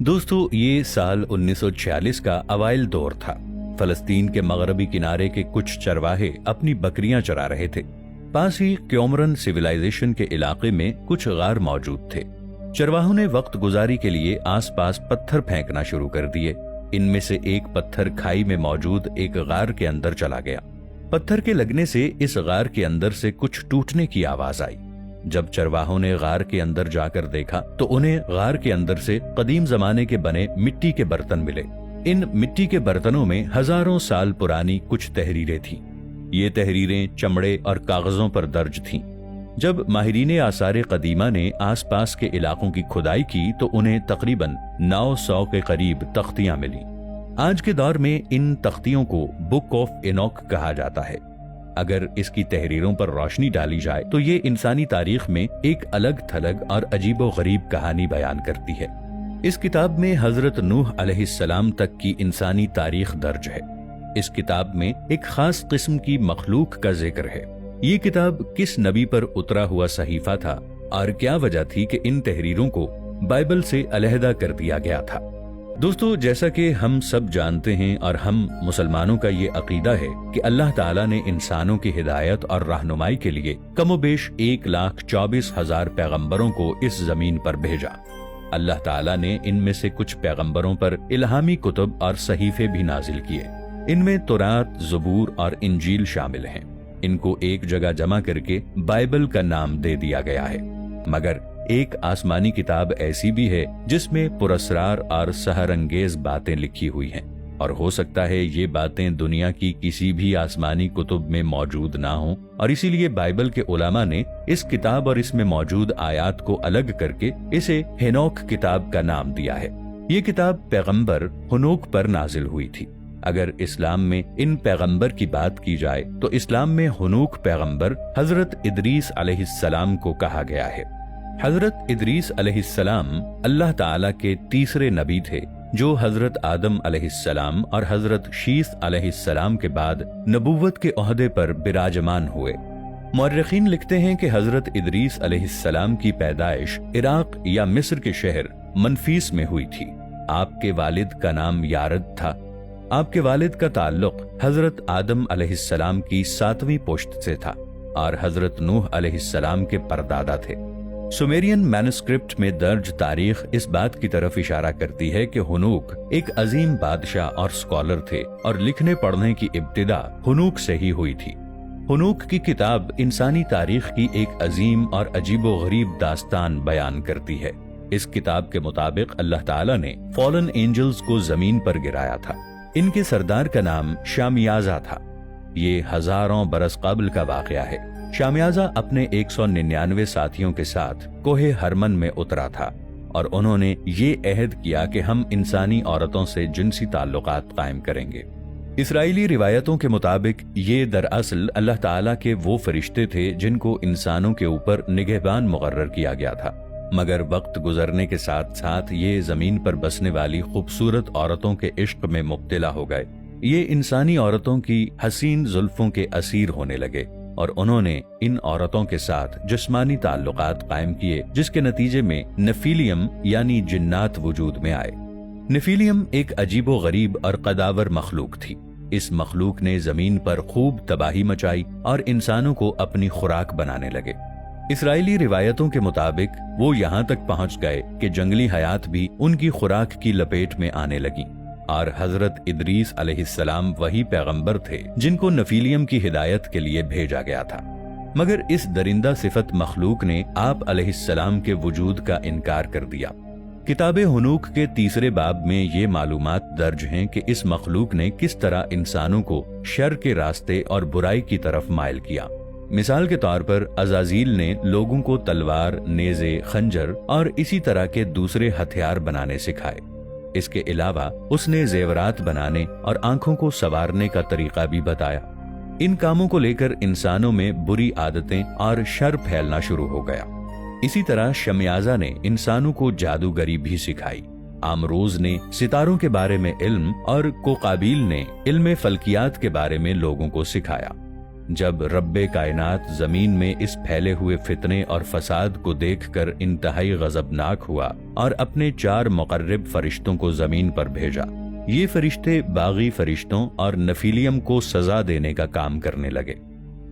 दोस्तों, ये साल 1946 का अवाइल दौर था। फलस्तीन के मगरबी किनारे के कुछ चरवाहे अपनी बकरियां चरा रहे थे। पास ही क्योमरन सिविलाइजेशन के इलाके में कुछ गार मौजूद थे। चरवाहों ने वक्त गुजारी के लिए आसपास पत्थर फेंकना शुरू कर दिए। इनमें से एक पत्थर खाई में मौजूद एक गार के अंदर चला गया। पत्थर के लगने से इस गार के अंदर से कुछ टूटने की आवाज आई। जब चरवाहों ने गार के अंदर जाकर देखा तो उन्हें गार के अंदर से कदीम जमाने के बने मिट्टी के बर्तन मिले। इन मिट्टी के बर्तनों में हजारों साल पुरानी कुछ तहरीरें थीं। ये तहरीरें चमड़े और कागजों पर दर्ज थीं। जब माहिरीने आसारे कदीमा ने आसपास के इलाकों की खुदाई की तो उन्हें तकरीबन 900 के करीब तख्तियां मिली। आज के दौर में इन तख्तियों को बुक ऑफ एनॉक कहा जाता है। अगर इसकी तहरीरों पर रोशनी डाली जाए तो ये इंसानी तारीख में एक अलग थलग और अजीबो गरीब कहानी बयान करती है। इस किताब में हजरत नूह अलैहिस्सलाम तक की इंसानी तारीख दर्ज है। इस किताब में एक खास किस्म की मखलूक का जिक्र है। ये किताब किस नबी पर उतरा हुआ सहीफा था और क्या वजह थी कि इन तहरीरों को बाइबल से अलहदा कर दिया गया था। दोस्तों, जैसा कि हम सब जानते हैं और हम मुसलमानों का ये अकीदा है कि अल्लाह ताला ने इंसानों की हिदायत और रहनुमाई के लिए कमोबेश 1,24,000 पैगंबरों को इस जमीन पर भेजा। अल्लाह ताला ने इनमें से कुछ पैगंबरों पर इल्हामी कुतुब और सहीफे भी नाजिल किए। इनमें तौरात, ज़बूर और इंजील शामिल हैं। इनको एक जगह जमा करके बाइबल का नाम दे दिया गया है। मगर एक आसमानी किताब ऐसी भी है जिसमें पुरस्रार और सहरंगेज बातें लिखी हुई हैं, और हो सकता है ये बातें दुनिया की किसी भी आसमानी कुतुब में मौजूद ना हों, और इसीलिए बाइबल के उलमा ने इस किताब और इसमें मौजूद आयात को अलग करके इसे हेनोक किताब का नाम दिया है। ये किताब पैगंबर हुनोक पर नाजिल हुई थी। अगर इस्लाम में इन पैगंबर की बात की जाए तो इस्लाम में हुनूक पैगंबर हजरत इदरीस अलैहिस्सलाम को कहा गया है। हजरत इदरीस अलैहिस्सलाम अल्लाह ताला के तीसरे नबी थे जो हजरत आदम अलैहिस्सलाम और हजरत शीस अलैहिस्सलाम के बाद नबूवत के ओहदे पर बिराजमान हुए। मुअर्रिखीन लिखते हैं कि हजरत इदरीस अलैहिस्सलाम की पैदाइश इराक या मिस्र के शहर मनफीस में हुई थी। आपके वालिद का नाम यारद था। आपके वालिद का ताल्लुक हजरत आदम अलैहिस्सलाम की 7वीं पुश्त से था और हजरत नूह अलैहिस्सलाम के परदादा थे। सुमेरियन मैन्युस्क्रिप्ट में दर्ज तारीख इस बात की तरफ इशारा करती है कि हुनूक एक अजीम बादशाह और स्कॉलर थे और लिखने पढ़ने की इब्तिदा हुनूक से ही हुई थी। हुनूक की किताब इंसानी तारीख की एक अजीम और अजीबो गरीब दास्तान बयान करती है। इस किताब के मुताबिक अल्लाह ताला ने फॉलन एंजल्स को जमीन पर गिराया था। इनके सरदार का नाम शामियाजा था। ये हजारों बरस कबल का वाकया है। शामियाजा अपने 199 साथियों के साथ कोहे हरमन में उतरा था और उन्होंने ये अहद किया कि हम इंसानी औरतों से जिनसी ताल्लुकात कायम करेंगे। इसराइली रिवायतों के मुताबिक ये दरअसल अल्लाह ताला के वो फरिश्ते थे जिनको इंसानों के ऊपर निगहबान मुकर्रर किया गया था। मगर वक्त गुजरने के साथ साथ ये जमीन पर बसने वाली खूबसूरत औरतों के इश्क में मुब्तला हो गए। ये इंसानी औरतों की हसीन जुल्फों के असीर होने लगे और उन्होंने इन औरतों के साथ जिस्मानी ताल्लुकात कायम किए, जिसके नतीजे में नफीलियम यानी जिन्नात वजूद में आए। नफीलियम एक अजीबो गरीब और कदावर मखलूक थी। इस मखलूक ने जमीन पर खूब तबाही मचाई और इंसानों को अपनी खुराक बनाने लगे। इसराइली रिवायतों के मुताबिक वो यहाँ तक पहुँच गए कि जंगली हयात भी उनकी खुराक की लपेट में आने लगी और हजरत इदरीस अलैहिस्सलाम वही पैगंबर थे जिनको नफीलियम की हिदायत के लिए भेजा गया था। मगर इस दरिंदा सिफत मखलूक ने आप अलैहिस्सलाम के वजूद का इनकार कर दिया। किताब हुनूक के तीसरे बाब में ये मालूमात दर्ज हैं कि इस मखलूक ने किस तरह इंसानों को शर के रास्ते और बुराई की तरफ माइल किया। मिसाल के तौर पर अजाजील ने लोगों को तलवार, नेज़े, खंजर और इसी तरह के दूसरे हथियार बनाने सिखाए। इसके अलावा उसने जेवरात बनाने और आंखों को संवारने का तरीका भी बताया। इन कामों को लेकर इंसानों में बुरी आदतें और शर फैलना शुरू हो गया। इसी तरह शमियाजा ने इंसानों को जादूगरी भी सिखाई। आमरोज ने सितारों के बारे में इल्म और कोकाबिल ने इल्म फल्कियात के बारे में लोगों को सिखाया। جب رب کائنات زمین میں اس پھیلے ہوئے فتنے اور فساد کو دیکھ کر انتہائی غضبناک ہوا اور اپنے 4 مقرب فرشتوں کو زمین پر بھیجا۔ یہ فرشتے باغی فرشتوں اور نفیلیم کو سزا دینے کا کام کرنے لگے۔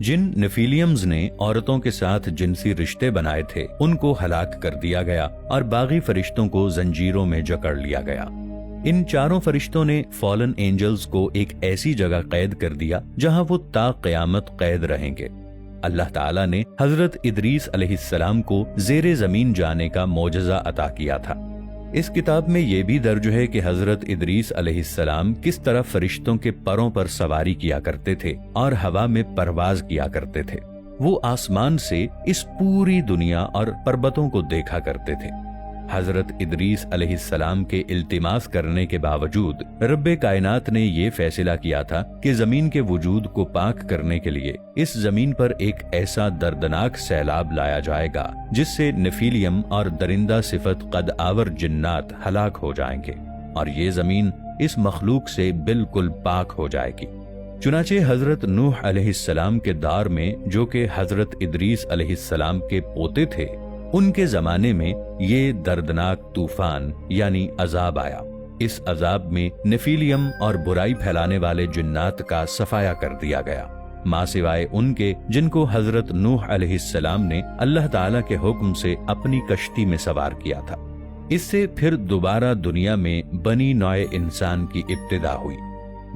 جن نفیلیمز نے عورتوں کے ساتھ جنسی رشتے بنائے تھے ان کو ہلاک کر دیا گیا اور باغی فرشتوں کو زنجیروں میں جکڑ لیا گیا۔ ان 4 فرشتوں نے فالن اینجلز کو ایک ایسی جگہ قید کر دیا جہاں وہ تا قیامت قید رہیں گے۔ اللہ تعالیٰ نے حضرت ادریس علیہ السلام کو زیر زمین جانے کا معجزہ عطا کیا تھا۔ اس کتاب میں یہ بھی درج ہے کہ حضرت ادریس علیہ السلام کس طرح فرشتوں کے پروں پر سواری کیا کرتے تھے اور ہوا میں پرواز کیا کرتے تھے۔ وہ آسمان سے اس پوری دنیا اور پربتوں کو دیکھا کرتے تھے۔ حضرت ادریس علیہ السلام کے التماس کرنے کے باوجود رب کائنات نے یہ فیصلہ کیا تھا کہ زمین کے وجود کو پاک کرنے کے لیے اس زمین پر ایک ایسا دردناک سیلاب لایا جائے گا جس سے نفیلیم اور درندہ صفت قد آور جنات ہلاک ہو جائیں گے اور یہ زمین اس مخلوق سے بالکل پاک ہو جائے گی۔ چنانچہ حضرت نوح علیہ السلام کے دور میں، جو کہ حضرت ادریس علیہ السلام کے پوتے تھے، ان کے زمانے میں یہ دردناک طوفان یعنی عذاب آیا۔ اس عذاب میں نفیلیم اور برائی پھیلانے والے جنات کا صفایا کر دیا گیا، ماں سوائے ان کے جن کو حضرت نوح علیہ السلام نے اللہ تعالیٰ کے حکم سے اپنی کشتی میں سوار کیا تھا۔ اس سے پھر دوبارہ دنیا میں بنی نوع انسان کی ابتدا ہوئی۔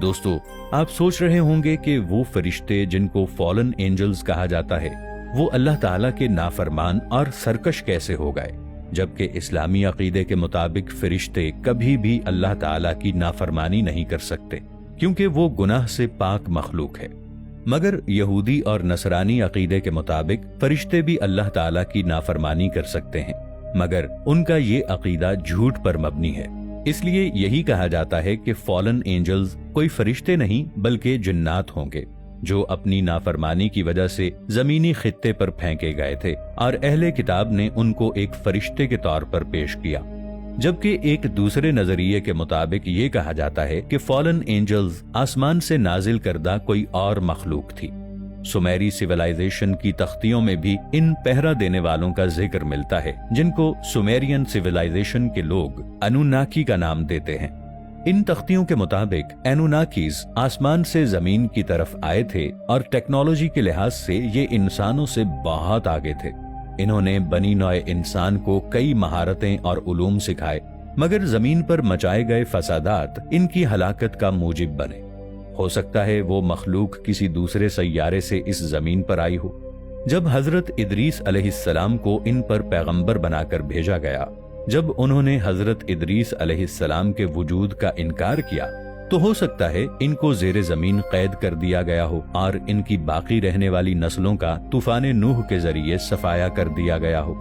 دوستو، آپ سوچ رہے ہوں گے کہ وہ فرشتے جن کو فالن اینجلز کہا جاتا ہے وہ اللہ تعالیٰ کے نافرمان اور سرکش کیسے ہو گئے، جبکہ اسلامی عقیدے کے مطابق فرشتے کبھی بھی اللہ تعالیٰ کی نافرمانی نہیں کر سکتے کیونکہ وہ گناہ سے پاک مخلوق ہے۔ مگر یہودی اور نصرانی عقیدے کے مطابق فرشتے بھی اللہ تعالیٰ کی نافرمانی کر سکتے ہیں، مگر ان کا یہ عقیدہ جھوٹ پر مبنی ہے۔ اس لیے یہی کہا جاتا ہے کہ فالن اینجلز کوئی فرشتے نہیں بلکہ جنات ہوں گے جو اپنی نافرمانی کی وجہ سے زمینی خطے پر پھینکے گئے تھے اور اہل کتاب نے ان کو ایک فرشتے کے طور پر پیش کیا، جبکہ ایک دوسرے نظریے کے مطابق یہ کہا جاتا ہے کہ فالن اینجلز آسمان سے نازل کردہ کوئی اور مخلوق تھی۔ سمیری سیولائزیشن کی تختیوں میں بھی ان پہرا دینے والوں کا ذکر ملتا ہے جن کو سمیرین سیولائزیشن کے لوگ انوناکی کا نام دیتے ہیں۔ ان تختیوں کے مطابق اینوناکیز آسمان سے زمین کی طرف آئے تھے اور ٹیکنالوجی کے لحاظ سے یہ انسانوں سے بہت آگے تھے۔ انہوں نے بنی نوع انسان کو کئی مہارتیں اور علوم سکھائے، مگر زمین پر مچائے گئے فسادات ان کی ہلاکت کا موجب بنے۔ ہو سکتا ہے وہ مخلوق کسی دوسرے سیارے سے اس زمین پر آئی ہو۔ جب حضرت ادریس علیہ السلام کو ان پر پیغمبر بنا کر بھیجا گیا، جب انہوں نے حضرت ادریس علیہ السلام کے وجود کا انکار کیا تو ہو سکتا ہے ان کو زیر زمین قید کر دیا گیا ہو اور ان کی باقی رہنے والی نسلوں کا طوفان نوح کے ذریعے صفایا کر دیا گیا ہو۔